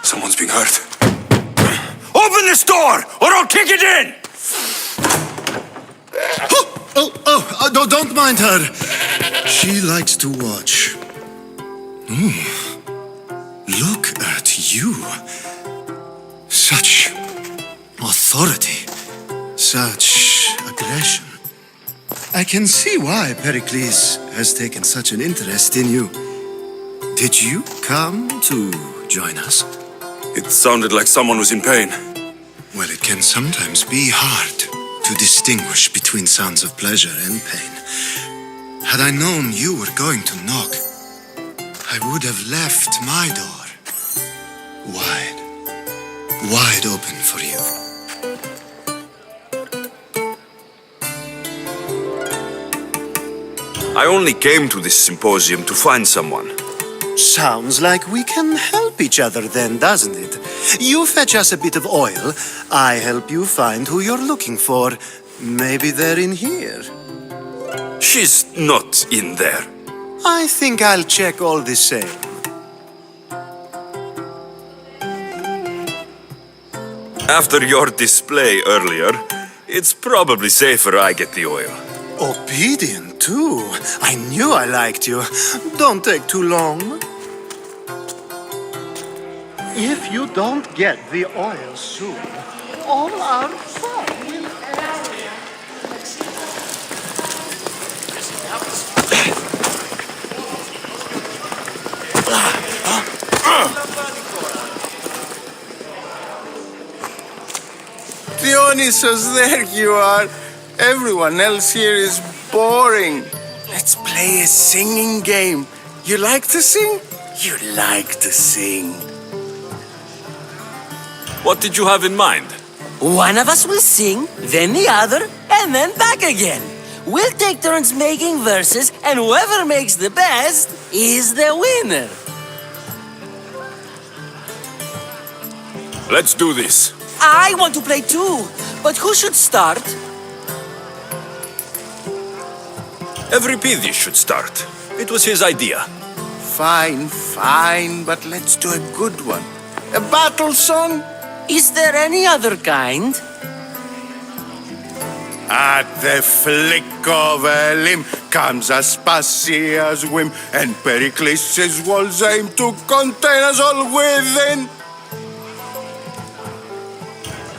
Someone's being hurt. Open this door, or I'll kick it in! No, don't mind her. She likes to watch. Look at you. Such authority. Such aggression. I can see why Perikles has taken such an interest in you. Did you come to join us? It sounded like someone was in pain. Well, it can sometimes be hard to distinguish between sounds of pleasure and pain. Had I known you were going to knock, I would have left my door wide open for you. I only came to this symposium to find someone. Sounds like we can help each other then, doesn't it? You fetch us a bit of oil, I help you find who you're looking for. Maybe they're in here. She's not in there. I think I'll check all the same. After your display earlier, it's probably safer I get the oil. Obedient, too. I knew I liked you. Don't take too long. If you don't get the oil soon, all our fun will end. Dionysus, there you are. Everyone else here is boring. Let's play a singing game. You like to sing? You like to sing. What did you have in mind? One of us will sing, then the other, and then back again. We'll take turns making verses, and whoever makes the best is the winner. Let's do this. I want to play too, but who should start? Euripides should start. It was his idea. Fine, but let's do a good one. A battle song? Is there any other kind? At the flick of a limb comes Aspasia's whim, and Perikles' walls aim to contain us all within.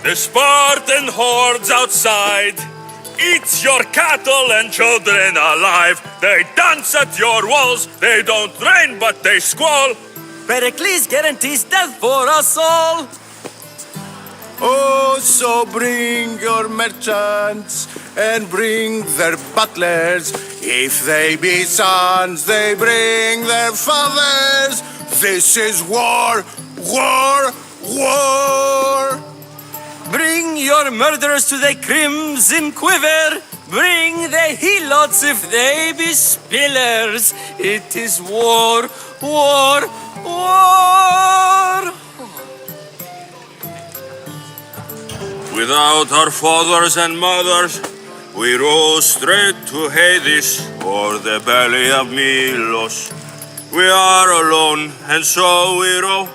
The Spartan hordes outside eat your cattle and children alive. They dance at your walls. They don't rain, but they squall. Perikles guarantees death for us all. Oh, so bring your merchants and bring their butlers. If they be sons, they bring their fathers. This is war, war, war. Bring your murderers to the crimson quiver. Bring the helots if they be spillers. It is war, war, war. Without our fathers and mothers, we row straight to Hades or the belly of Milos. We are alone, and so we row.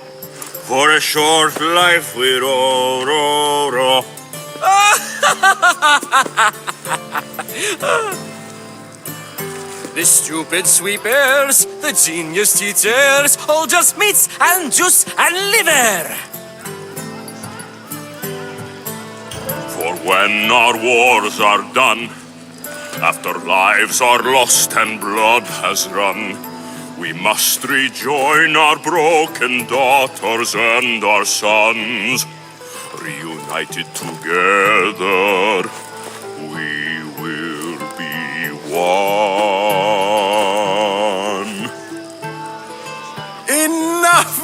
For a short life we row, row, row. The stupid sweepers, the genius teachers, all just meats and juice and liver. For when our wars are done, after lives are lost and blood has run, we must rejoin our broken daughters and our sons. Reunited together, we will be one. Enough!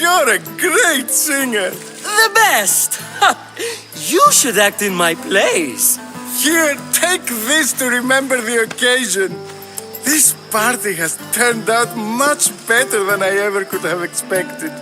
You're a great singer. The best! You should act in my plays. Here, take this to remember the occasion. This party has turned out much better than I ever could have expected.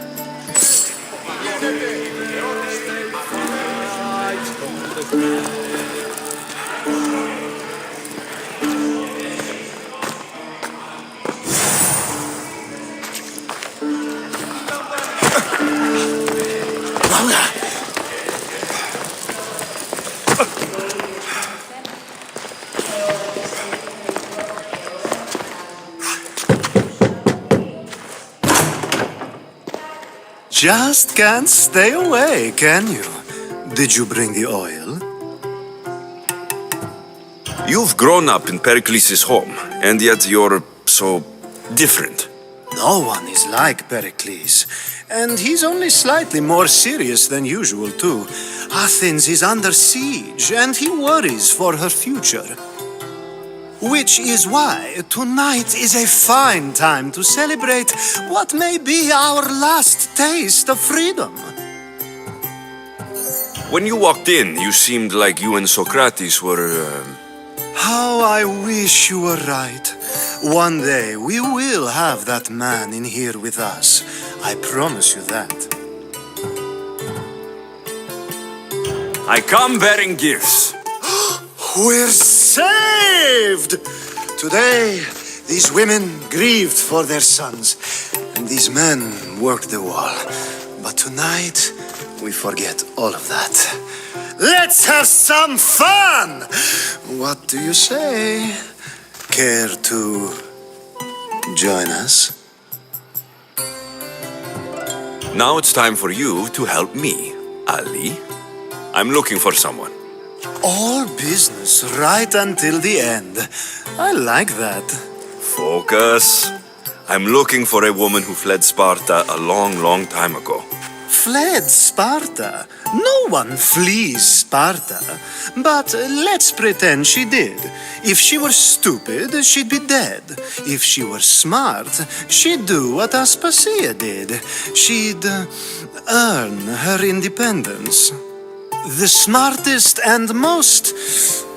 just can't stay away, can you? Did you bring the oil? You've grown up in Perikles' home, and yet you're so different. No one is like Perikles, and he's only slightly more serious than usual, too. Athens is under siege, and he worries for her future. Which is why tonight is a fine time to celebrate what may be our last taste of freedom. When you walked in, you seemed like you and Socrates were... How I wish you were right. One day we will have that man in here with us. I promise you that. I come bearing gifts. We're saved! Today, these women grieved for their sons, and these men worked the wall. But tonight, we forget all of that. Let's have some fun! What do you say? Care to join us? Now it's time for you to help me, Ali. I'm looking for someone. All business right until the end. I like that. Focus. I'm looking for a woman who fled Sparta a long, long time ago. Fled Sparta? No one flees Sparta. But let's pretend she did. If she were stupid, she'd be dead. If she were smart, she'd do what Aspasia did. She'd earn her independence. The smartest and most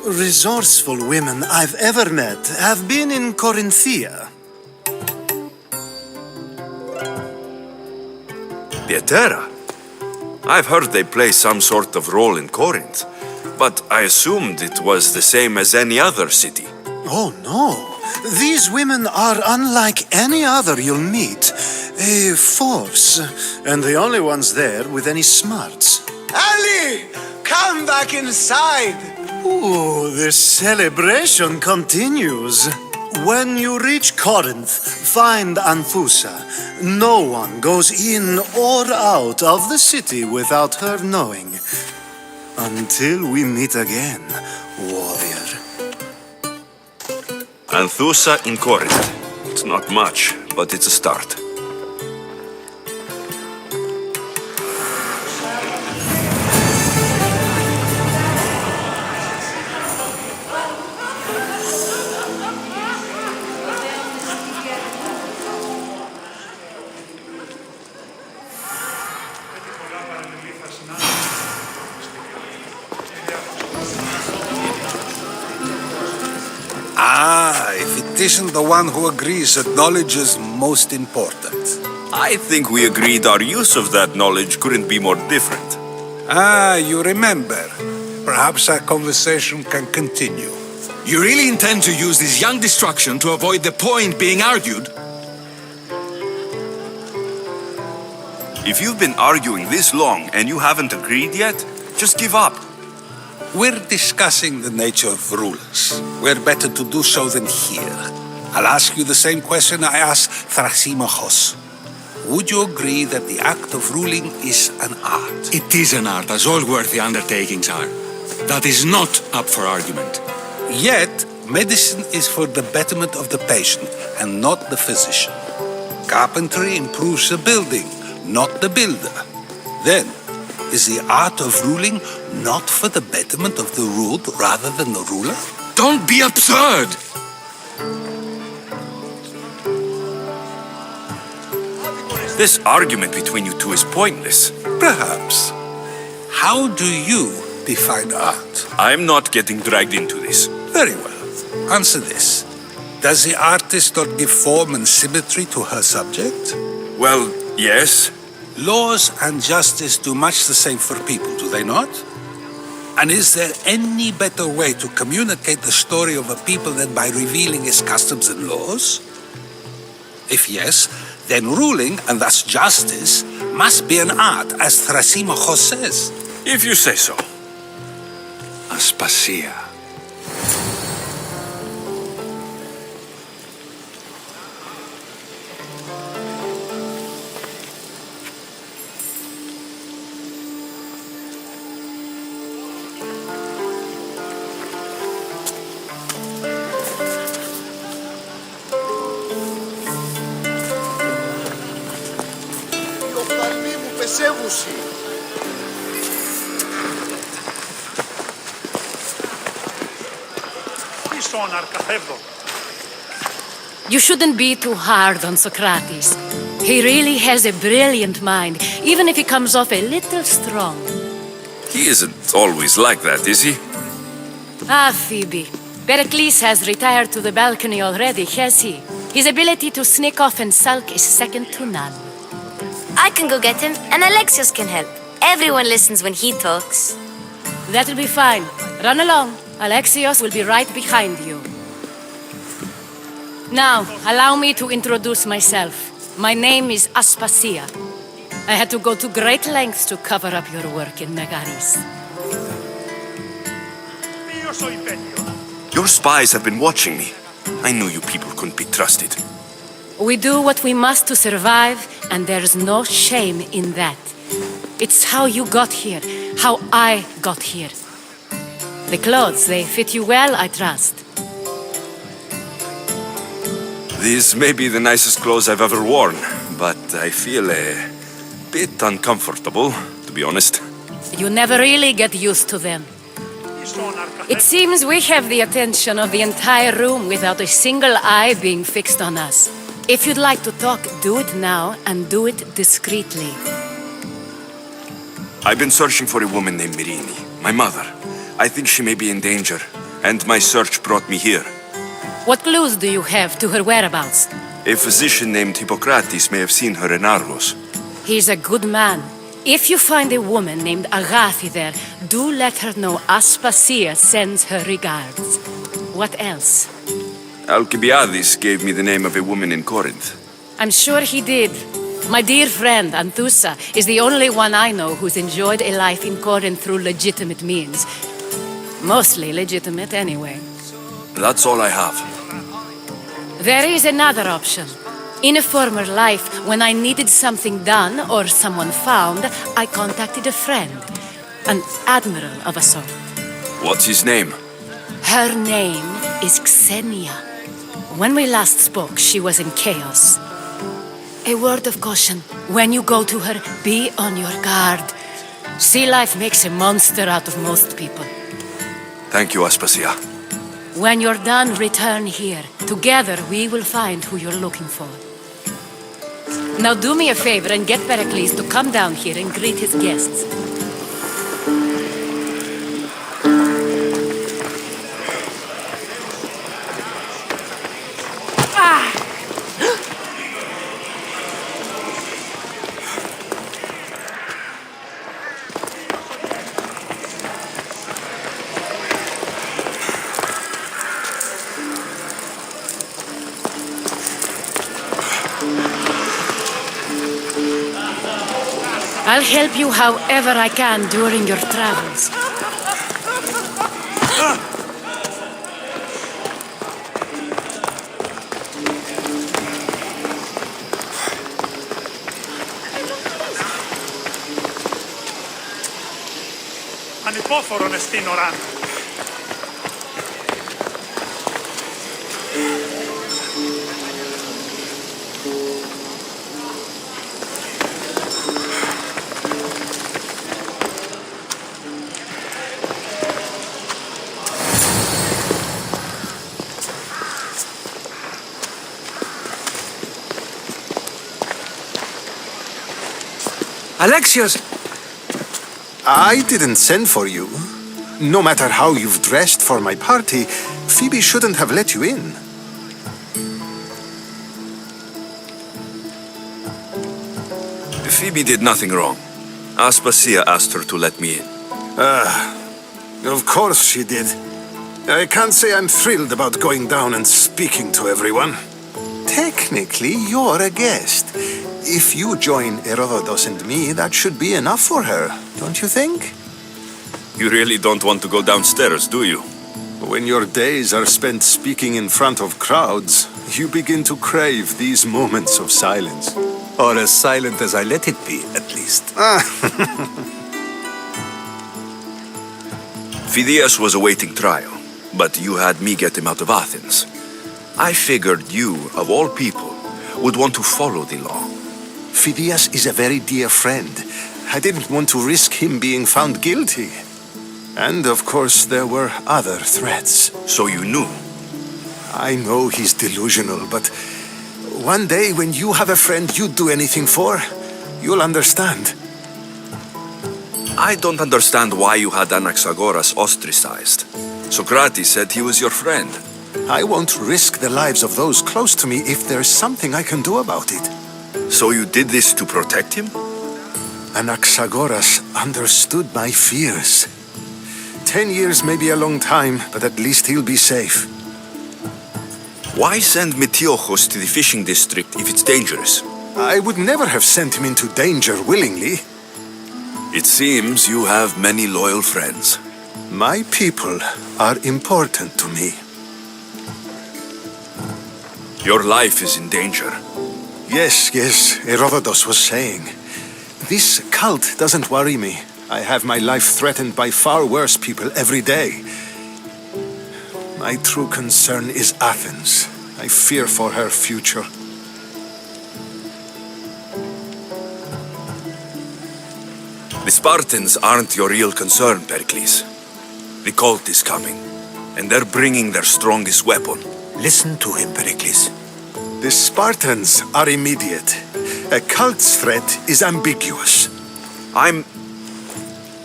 resourceful women I've ever met have been in Corinthia. Pietera. I've heard they play some sort of role in Corinth, but I assumed it was the same as any other city. Oh, no. These women are unlike any other you'll meet. A force, and the only ones there with any smarts. Ali, come back inside. Ooh, the celebration continues. When you reach Corinth, find Anthusa. No one goes in or out of the city without her knowing. Until we meet again, warrior. Anthusa in Corinth. It's not much, but it's a start. If it isn't the one who agrees that knowledge is most important. I think we agreed our use of that knowledge couldn't be more different. You remember. Perhaps our conversation can continue. You really intend to use this young destruction to avoid the point being argued? If you've been arguing this long and you haven't agreed yet, just give up. We're discussing the nature of rulers. We're better to do so than here. I'll ask you the same question I asked Thrasymachos. Would you agree that the act of ruling is an art? It is an art, as all worthy undertakings are. That is not up for argument. Yet, medicine is for the betterment of the patient and not the physician. Carpentry improves the building, not the builder. Then, is the art of ruling not for the betterment of the ruled rather than the ruler? Don't be absurd! This argument between you two is pointless. Perhaps. How do you define art? I'm not getting dragged into this. Very well. Answer this. Does the artist not give form and symmetry to her subject? Well, yes. Laws and justice do much the same for people, do they not? And is there any better way to communicate the story of a people than by revealing its customs and laws? If yes, then ruling, and thus justice, must be an art, as Thrasymachos says. If you say so. Aspasia. Αλεξεύουση. You shouldn't be too hard on Socrates. He really has a brilliant mind, even if he comes off a little strong. He isn't always like that, is he? Ah, Phoebe. Perikles has retired to the balcony already, has he? His ability to sneak off and sulk is second to none. I can go get him, and Alexios can help. Everyone listens when he talks. That'll be fine. Run along. Alexios will be right behind you. Now, allow me to introduce myself. My name is Aspasia. I had to go to great lengths to cover up your work in Megaris. Your spies have been watching me. I knew you people couldn't be trusted. We do what we must to survive, and there's no shame in that. It's how you got here, how I got here. The clothes, they fit you well, I trust. These may be the nicest clothes I've ever worn, but I feel a bit uncomfortable, to be honest. You never really get used to them. It seems we have the attention of the entire room without a single eye being fixed on us. If you'd like to talk, do it now, and do it discreetly. I've been searching for a woman named Mirini, my mother. I think she may be in danger, and my search brought me here. What clues do you have to her whereabouts? A physician named Hippocrates may have seen her in Argos. He's a good man. If you find a woman named Agathi there, do let her know Aspasia sends her regards. What else? Alcibiades gave me the name of a woman in Corinth. I'm sure he did. My dear friend, Anthusa, is the only one I know who's enjoyed a life in Corinth through legitimate means. Mostly legitimate, anyway. That's all I have. There is another option. In a former life, when I needed something done or someone found, I contacted a friend. An admiral of a sort. What's his name? Her name is Xenia. When we last spoke, she was in chaos. A word of caution. When you go to her, be on your guard. Sea life makes a monster out of most people. Thank you, Aspasia. When you're done, return here. Together, we will find who you're looking for. Now do me a favor and get Perikles to come down here and greet his guests. I'll help you however I can during your travels. Ανυπόφορον εστίν οράν. Alexios! I didn't send for you. No matter how you've dressed for my party, Phoebe shouldn't have let you in. Phoebe did nothing wrong. Aspasia asked her to let me in. Of course she did. I can't say I'm thrilled about going down and speaking to everyone. Technically, you're a guest. If you join Herodotus and me, that should be enough for her, don't you think? You really don't want to go downstairs, do you? When your days are spent speaking in front of crowds, you begin to crave these moments of silence. Or as silent as I let it be, at least. Phidias was awaiting trial, but you had me get him out of Athens. I figured you, of all people, would want to follow the law. Phidias is a very dear friend. I didn't want to risk him being found guilty. And of course, there were other threats. So you knew? I know he's delusional, but one day when you have a friend you'd do anything for, you'll understand. I don't understand why you had Anaxagoras ostracized. Socrates said he was your friend. I won't risk the lives of those close to me if there's something I can do about it. So you did this to protect him? Anaxagoras understood my fears. 10 years may be a long time, but at least he'll be safe. Why send Metiochos to the fishing district if it's dangerous? I would never have sent him into danger willingly. It seems you have many loyal friends. My people are important to me. Your life is in danger. Yes, Herodotus was saying. This cult doesn't worry me. I have my life threatened by far worse people every day. My true concern is Athens. I fear for her future. The Spartans aren't your real concern, Perikles. The cult is coming, and they're bringing their strongest weapon. Listen to him, Perikles. The Spartans are immediate. A cult's threat is ambiguous. I'm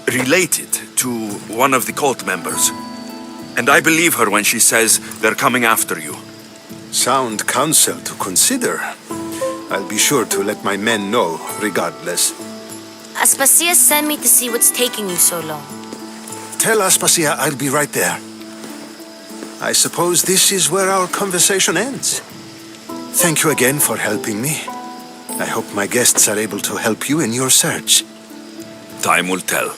related to one of the cult members, and I believe her when she says they're coming after you. Sound counsel to consider. I'll be sure to let my men know, regardless. Aspasia sent me to see what's taking you so long. Tell Aspasia I'll be right there. I suppose this is where our conversation ends. Thank you again for helping me. I hope my guests are able to help you in your search. Time will tell.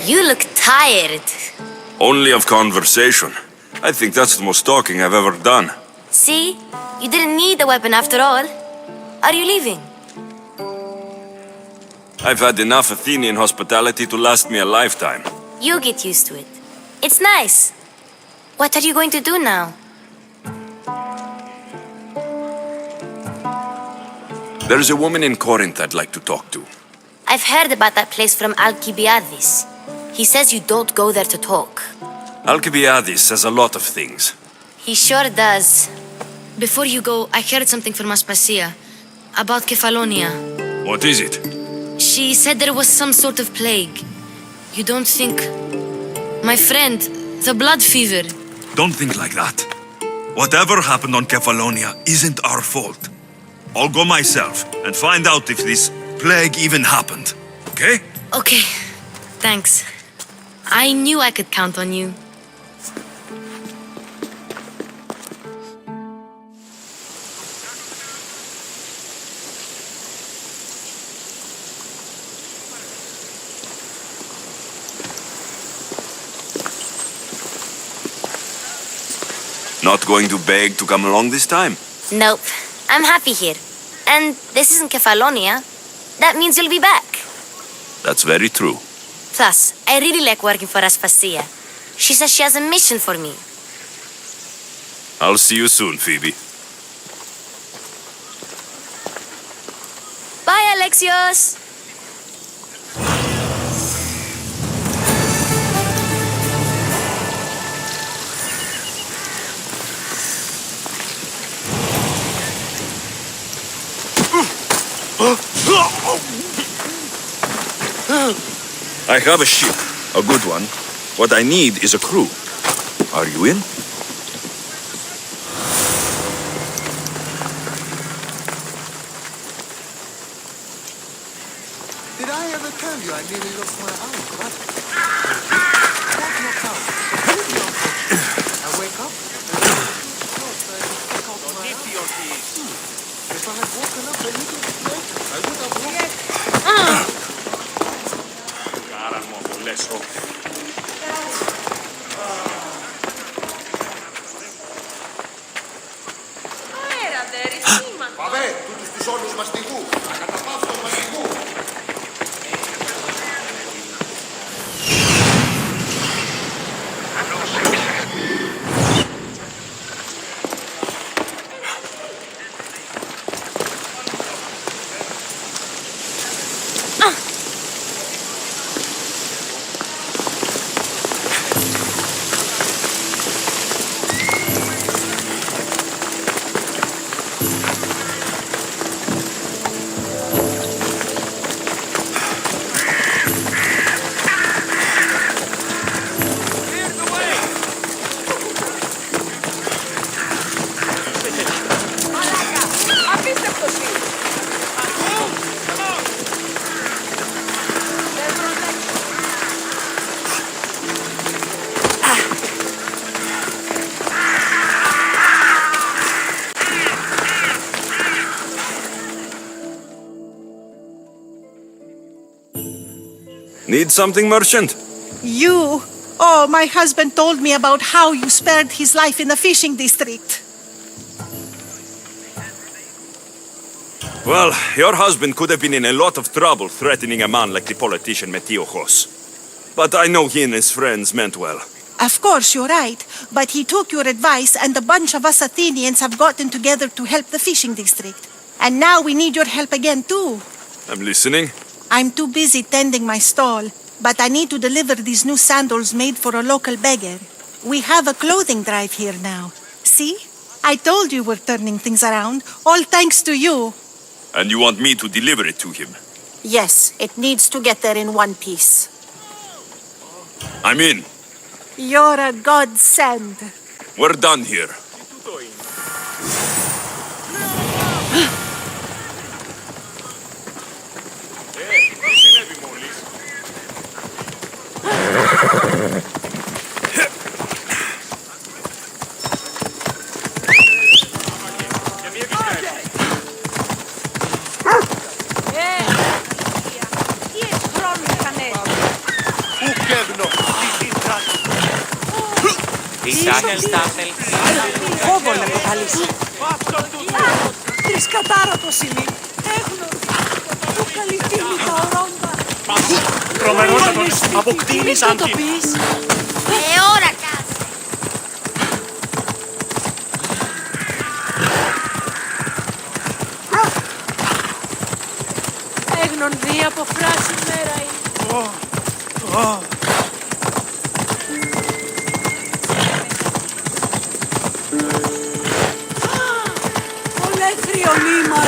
You look tired. Only of conversation. I think that's the most talking I've ever done. See? You didn't need the weapon after all. Are you leaving? I've had enough Athenian hospitality to last me a lifetime. You'll get used to it. It's nice. What are you going to do now? There's a woman in Corinth I'd like to talk to. I've heard about that place from Alcibiades. He says you don't go there to talk. Alcibiades says a lot of things. He sure does. Before you go, I heard something from Aspasia about Kefalonia. What is it? She said there was some sort of plague. You don't think... My friend, the blood fever. Don't think like that. Whatever happened on Kefalonia isn't our fault. I'll go myself and find out if this plague even happened. Okay? Okay, thanks. I knew I could count on you. Not going to beg to come along this time? Nope. I'm happy here. And this isn't Kefalonia. That means you'll be back. That's very true. Plus, I really like working for Aspasia. She says she has a mission for me. I'll see you soon, Phoebe. Bye, Alexios! I have a ship, a good one. What I need is a crew. Are you in? Did I ever tell you I nearly lost my arm, brother? Walk your cow. I wake up If I had woken up a little bit later, I would have walked. εκτελέσω. Παβέ, τούτους τους όλους μαστιγού. Ακαταπαύστος μαστιγού. Need something, merchant? You? Oh, my husband told me about how you spared his life in the fishing district. Well, your husband could have been in a lot of trouble threatening a man like the politician Metiochos. But I know he and his friends meant well. Of course, you're right. But he took your advice, and a bunch of us Athenians have gotten together to help the fishing district. And now we need your help again, too. I'm listening. I'm too busy tending my stall, but I need to deliver these new sandals made for a local beggar. We have a clothing drive here now. See? I told you we're turning things around, all thanks to you. And you want me to deliver it to him? Yes, it needs to get there in one piece. I'm in. You're a godsend. We're done here. Φόβο να προκαλήσει. Τρισκατάρατος είναι. Έχουν του καλυφθήνει τα ορόντα. Τρομερότατος, αποκτήνεις άντι. Ώρα κάτσε. Έγνον δει από φράση μέρα είναι. Ολέθριο νήμα.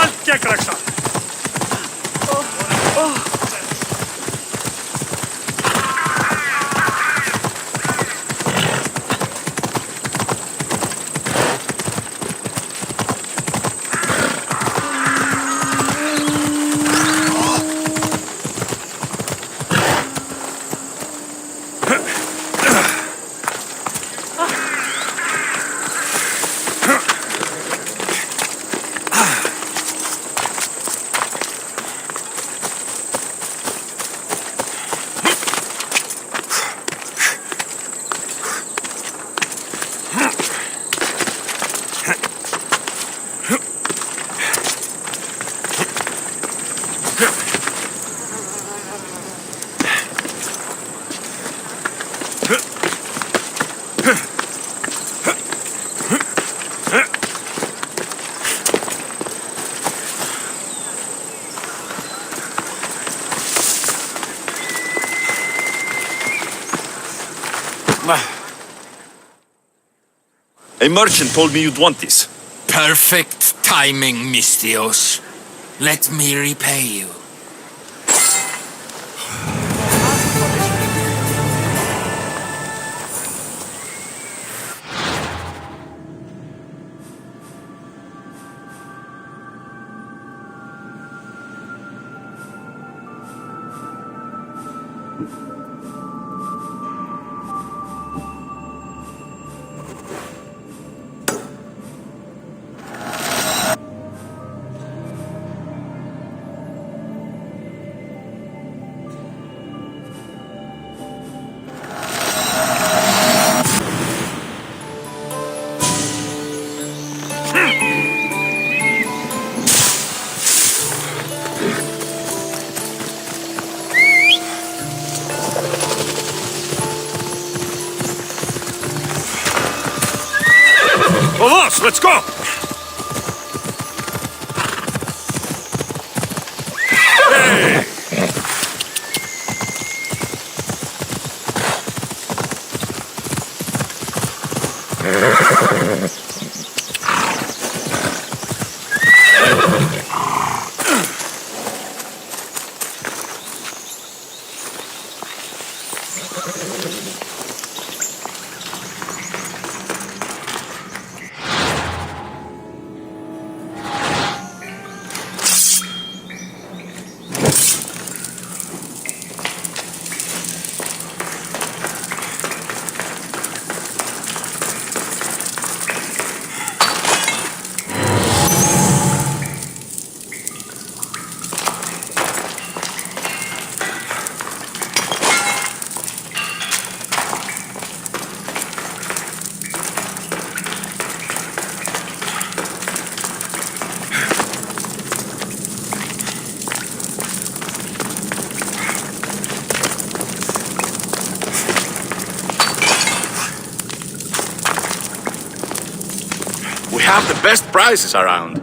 Αν και έκραξα. A merchant told me you'd want this. Perfect timing, Mystios. Let me repay you. of us, let's go! Hey! We have the best prizes around.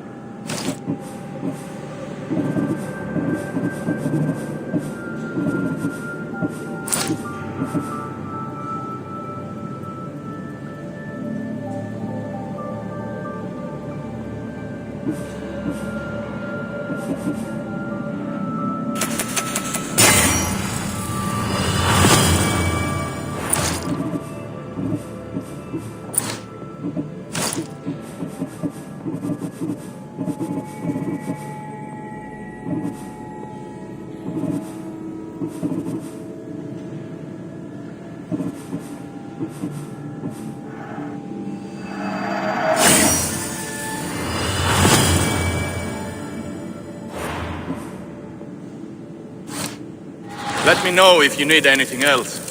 Let me know if you need anything else.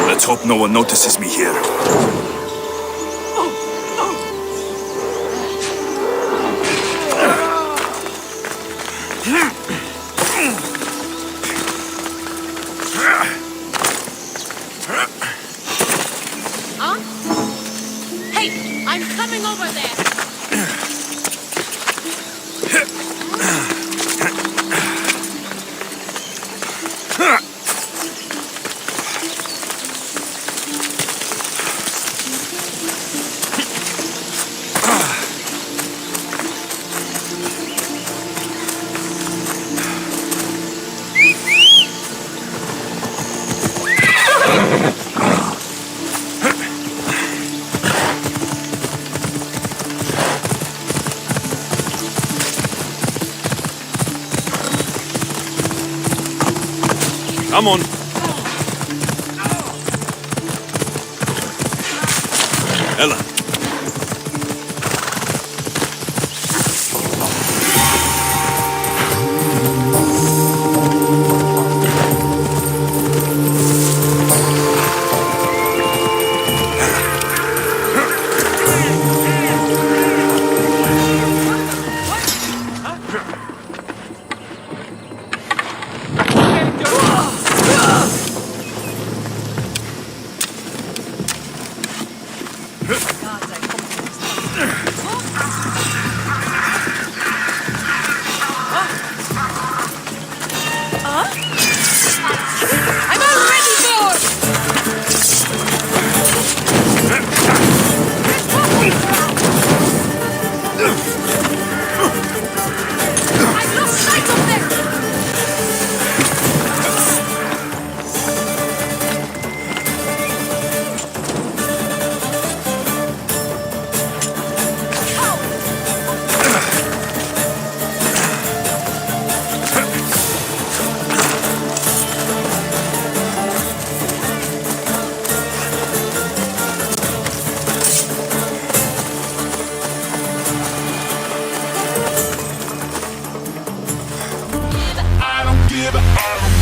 Let's hope no one notices me here. Huh? Hey, I'm coming over there. Come on. Ella.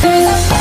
to the